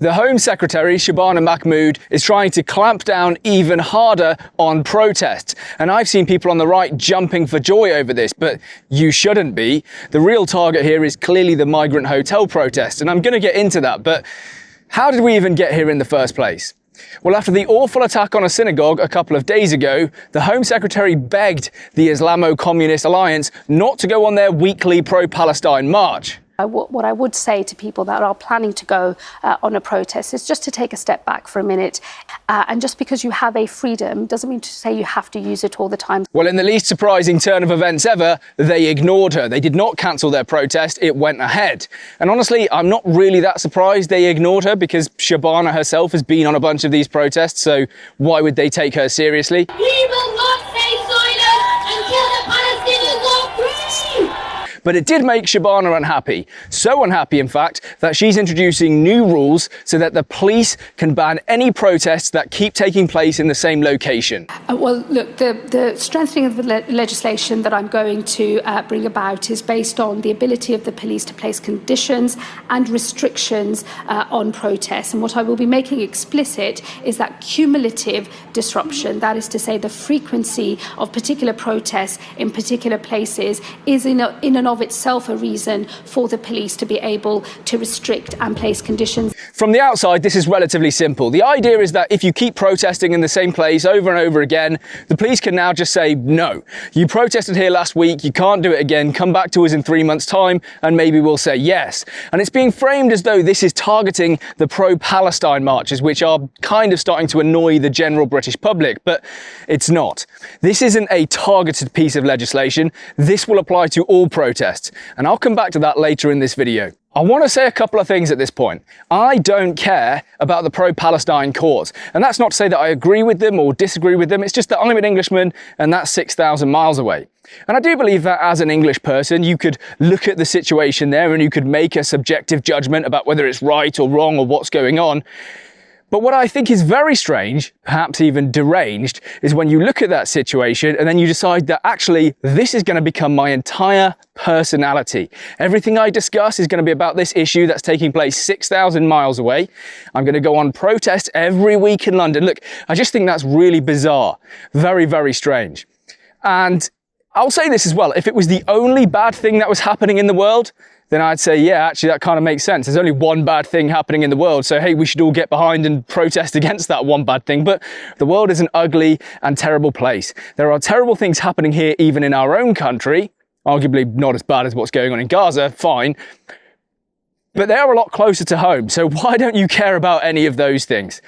The Home Secretary, Shabana Mahmood, is trying to clamp down even harder on protests. And I've seen people on the right jumping for joy over this, but you shouldn't be. The real target here is clearly the migrant hotel protest, and I'm going to get into that, but how did we even get here in the first place? Well, after the awful attack on a synagogue a couple of days ago, the Home Secretary begged the Islamo-Communist Alliance not to go on their weekly pro-Palestine march. What I would say to people that are planning to go on a protest is just to take a step back for a minute. And just because you have a freedom doesn't mean to say you have to use it all the time. Well, in the least surprising turn of events ever, they ignored her. They did not cancel their protest. It went ahead. And honestly, I'm not really that surprised they ignored her because Shabana herself has been on a bunch of these protests. So why would they take her seriously? We will not stay silent until the Palestinians are free! But it did make Shabana unhappy. So unhappy, in fact, that she's introducing new rules so that the police can ban any protests that keep taking place in the same location. Well, look, the strengthening of the legislation that I'm going to bring about is based on the ability of the police to place conditions and restrictions on protests. And what I will be making explicit is that cumulative disruption, that is to say the frequency of particular protests in particular places, is in and of itself a reason for the police to be able to restrict and place conditions. From the outside, this is relatively simple. The idea is that if you keep protesting in the same place over and over again, the police can now just say, no, you protested here last week, you can't do it again, come back to us in 3 months' time, and maybe we'll say yes. And it's being framed as though this is targeting the pro-Palestine marches, which are kind of starting to annoy the general British public, but it's not. This isn't a targeted piece of legislation. This will apply to all protests. And I'll come back to that later in this video. I want to say a couple of things at this point. I don't care about the pro-Palestine cause. And that's not to say that I agree with them or disagree with them. It's just that I'm an Englishman and that's 6,000 miles away. And I do believe that as an English person, you could look at the situation there and you could make a subjective judgment about whether it's right or wrong or what's going on. But what I think is very strange, perhaps even deranged, is when you look at that situation and then you decide that actually this is going to become my entire personality. Everything I discuss is going to be about this issue that's taking place 6,000 miles away. I'm going to go on protest every week in London. Look, I just think that's really bizarre. Very, very strange. And I'll say this as well. If it was the only bad thing that was happening in the world, then I'd say, yeah, actually, that kind of makes sense. There's only one bad thing happening in the world. So, hey, we should all get behind and protest against that one bad thing. But the world is an ugly and terrible place. There are terrible things happening here, even in our own country. Arguably not as bad as what's going on in Gaza, fine. But they are a lot closer to home. So why don't you care about any of those things?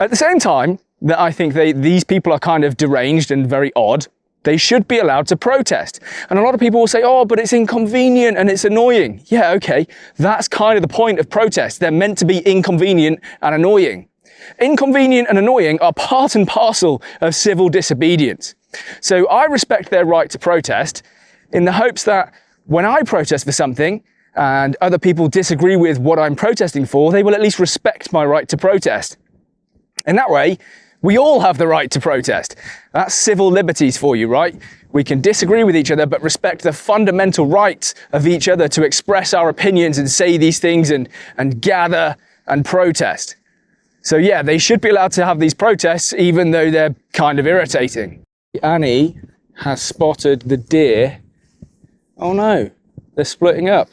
At the same time, that I think these people are kind of deranged and very odd. They should be allowed to protest. And a lot of people will say, oh, but it's inconvenient and it's annoying. Yeah, okay. That's kind of the point of protests. They're meant to be inconvenient and annoying. Inconvenient and annoying are part and parcel of civil disobedience. So I respect their right to protest in the hopes that when I protest for something and other people disagree with what I'm protesting for, they will at least respect my right to protest. In that way, we all have the right to protest. That's civil liberties for you, right? We can disagree with each other, but respect the fundamental rights of each other to express our opinions and say these things and gather and protest. So yeah, they should be allowed to have these protests, even though they're kind of irritating. Annie has spotted the deer. Oh no, they're splitting up.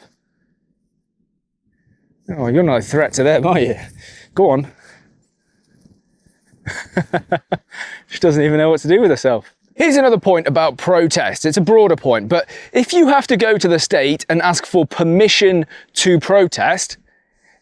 Oh, you're not a threat to them, are you? Go on. She doesn't even know what to do with herself. Here's another point about protests. It's a broader point, but if you have to go to the state and ask for permission to protest,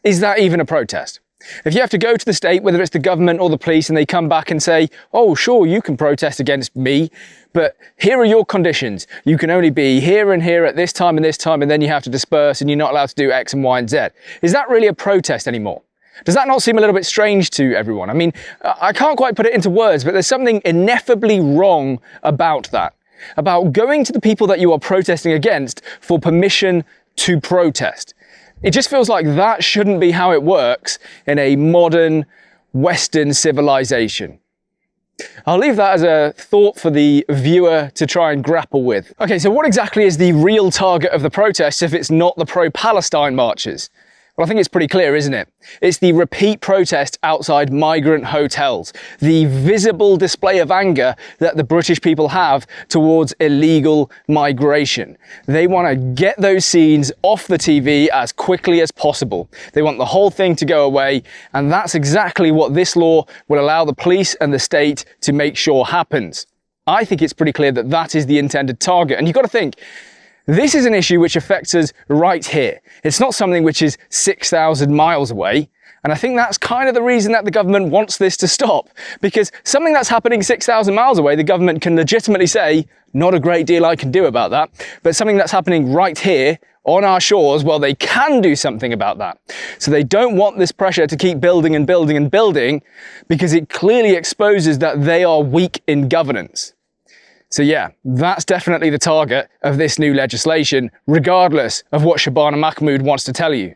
is that even a protest? If you have to go to the state, whether it's the government or the police, and they come back and say, oh, sure, you can protest against me, but here are your conditions. You can only be here and here at this time, and then you have to disperse and you're not allowed to do X and Y and Z. Is that really a protest anymore? Does that not seem a little bit strange to everyone? I mean, I can't quite put it into words, but there's something ineffably wrong about that. About going to the people that you are protesting against for permission to protest. It just feels like that shouldn't be how it works in a modern Western civilization. I'll leave that as a thought for the viewer to try and grapple with. Okay, so what exactly is the real target of the protests if it's not the pro-Palestine marches? Well, I think it's pretty clear, isn't it? It's the repeat protest outside migrant hotels, the visible display of anger that the British people have towards illegal migration. They want to get those scenes off the TV as quickly as possible. They want the whole thing to go away, and that's exactly what this law will allow the police and the state to make sure happens. I think it's pretty clear that that is the intended target. And you've got to think, this is an issue which affects us right here. It's not something which is 6,000 miles away. And I think that's kind of the reason that the government wants this to stop. Because something that's happening 6,000 miles away, the government can legitimately say, not a great deal I can do about that. But something that's happening right here on our shores, well, they can do something about that. So they don't want this pressure to keep building and building and building, because it clearly exposes that they are weak in governance. So yeah, that's definitely the target of this new legislation, regardless of what Shabana Mahmood wants to tell you.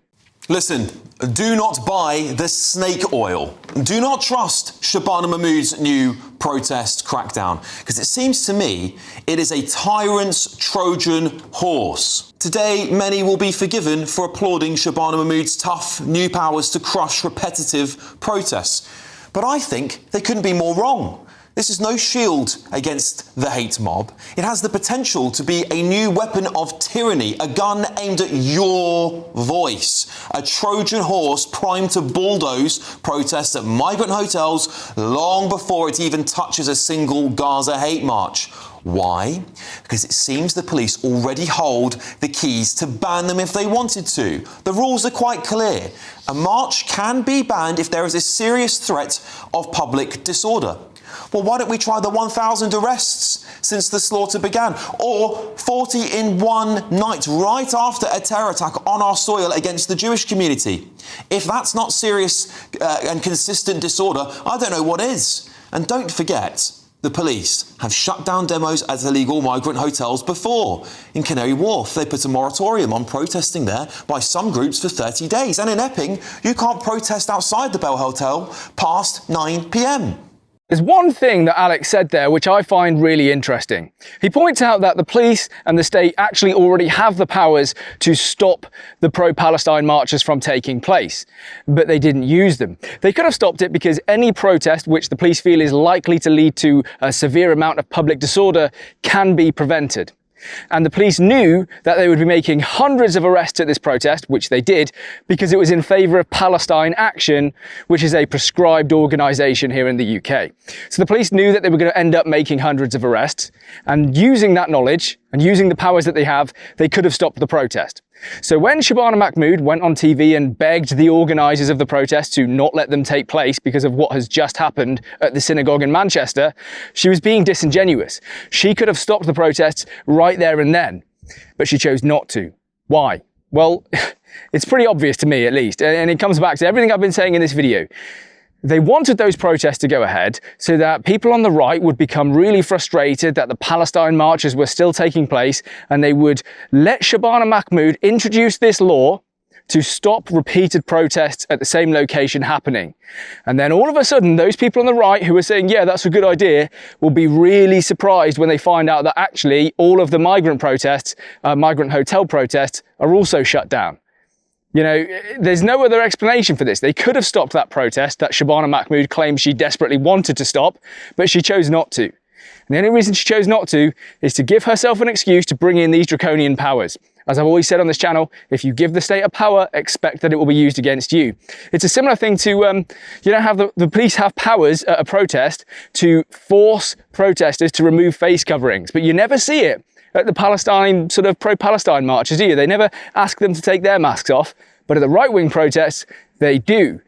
Listen, do not buy the snake oil. Do not trust Shabana Mahmood's new protest crackdown, because it seems to me it is a tyrant's Trojan horse. Today, many will be forgiven for applauding Shabana Mahmood's tough new powers to crush repetitive protests. But I think they couldn't be more wrong. This is no shield against the hate mob. It has the potential to be a new weapon of tyranny, a gun aimed at your voice, a Trojan horse primed to bulldoze protests at migrant hotels long before it even touches a single Gaza hate march. Why? Because it seems the police already hold the keys to ban them if they wanted to. The rules are quite clear. A march can be banned if there is a serious threat of public disorder. Well, why don't we try the 1,000 arrests since the slaughter began? Or 40 in one night, right after a terror attack on our soil against the Jewish community? If that's not serious and consistent disorder, I don't know what is. And don't forget, the police have shut down demos at illegal migrant hotels before. In Canary Wharf, they put a moratorium on protesting there by some groups for 30 days. And in Epping, you can't protest outside the Bell Hotel past 9 p.m. There's one thing that Alex said there which I find really interesting. He points out that the police and the state actually already have the powers to stop the pro-Palestine marches from taking place, but they didn't use them. They could have stopped it because any protest which the police feel is likely to lead to a severe amount of public disorder can be prevented. And the police knew that they would be making hundreds of arrests at this protest, which they did, because it was in favour of Palestine Action, which is a proscribed organisation here in the UK. So the police knew that they were going to end up making hundreds of arrests, and using that knowledge and using the powers that they have, they could have stopped the protest. So when Shabana Mahmood went on TV and begged the organisers of the protest to not let them take place because of what has just happened at the synagogue in Manchester, she was being disingenuous. She could have stopped the protests right there and then, but she chose not to. Why? Well, it's pretty obvious to me at least, and it comes back to everything I've been saying in this video. They wanted those protests to go ahead so that people on the right would become really frustrated that the Palestine marches were still taking place, and they would let Shabana Mahmood introduce this law to stop repeated protests at the same location happening. And then all of a sudden, those people on the right who are saying, yeah, that's a good idea, will be really surprised when they find out that actually all of the migrant protests, migrant hotel protests, are also shut down. You know, there's no other explanation for this. They could have stopped that protest that Shabana Mahmood claims she desperately wanted to stop, but she chose not to. And the only reason she chose not to is to give herself an excuse to bring in these draconian powers. As I've always said on this channel, if you give the state a power, expect that it will be used against you. It's a similar thing to, you don't have the police have powers at a protest to force protesters to remove face coverings, but you never see it at the Palestine, sort of pro-Palestine marches, do you? They never ask them to take their masks off, but at the right-wing protests, they do.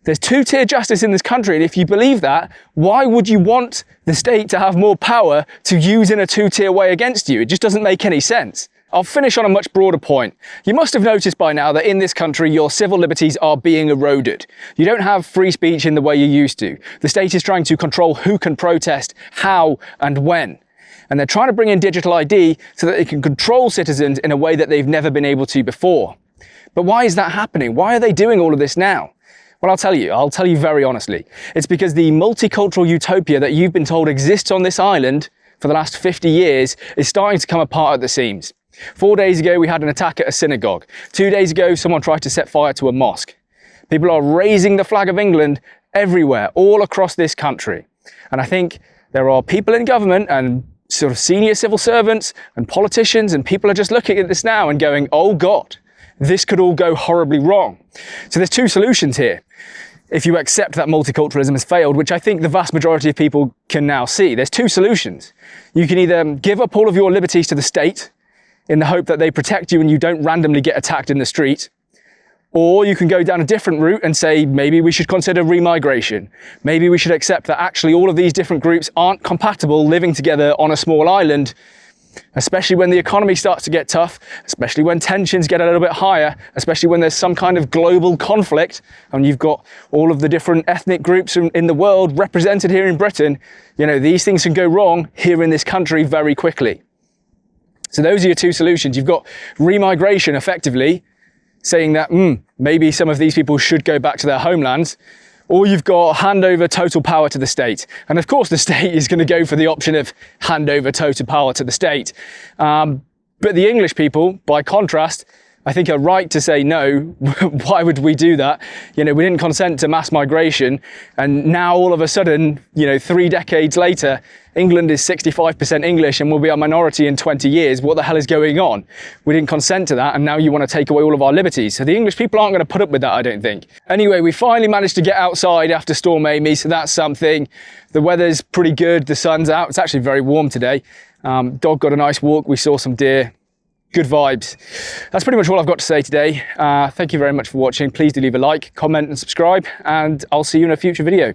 There's two-tier justice in this country, and if you believe that, why would you want the state to have more power to use in a two-tier way against you? It just doesn't make any sense. I'll finish on a much broader point. You must have noticed by now that in this country, your civil liberties are being eroded. You don't have free speech in the way you used to. The state is trying to control who can protest, how, and when. And they're trying to bring in digital ID so that they can control citizens in a way that they've never been able to before. But why is that happening? Why are they doing all of this now? Well, I'll tell you very honestly. It's because the multicultural utopia that you've been told exists on this island for the last 50 years is starting to come apart at the seams. 4 days ago, we had an attack at a synagogue. 2 days ago, someone tried to set fire to a mosque. People are raising the flag of England everywhere, all across this country. And I think there are people in government and sort of senior civil servants and politicians, and people are just looking at this now and going, oh God, this could all go horribly wrong. So there's two solutions here. If you accept that multiculturalism has failed, which I think the vast majority of people can now see, there's two solutions. You can either give up all of your liberties to the state in the hope that they protect you and you don't randomly get attacked in the street, or you can go down a different route and say, maybe we should consider remigration. Maybe we should accept that actually all of these different groups aren't compatible living together on a small island, especially when the economy starts to get tough, especially when tensions get a little bit higher, especially when there's some kind of global conflict and you've got all of the different ethnic groups in the world represented here in Britain. You know, these things can go wrong here in this country very quickly. So those are your two solutions. You've got remigration, effectively saying that maybe some of these people should go back to their homelands, or you've got hand over total power to the state. And of course the state is going to go for the option of hand over total power to the state. But the English people, by contrast, I think are right to say no. Why would we do that? You know, we didn't consent to mass migration, and now all of a sudden, you know, 3 decades later, England is 65% English and will be a minority in 20 years. What the hell is going on? We didn't consent to that, and now you want to take away all of our liberties. So the English people aren't going to put up with that, I don't think. Anyway, we finally managed to get outside after Storm Amy, so that's something. The weather's pretty good, the sun's out. It's actually very warm today. Dog got a nice walk, we saw some deer. Good vibes. That's pretty much all I've got to say today. Thank you very much for watching. Please do leave a like, comment and subscribe, and I'll see you in a future video.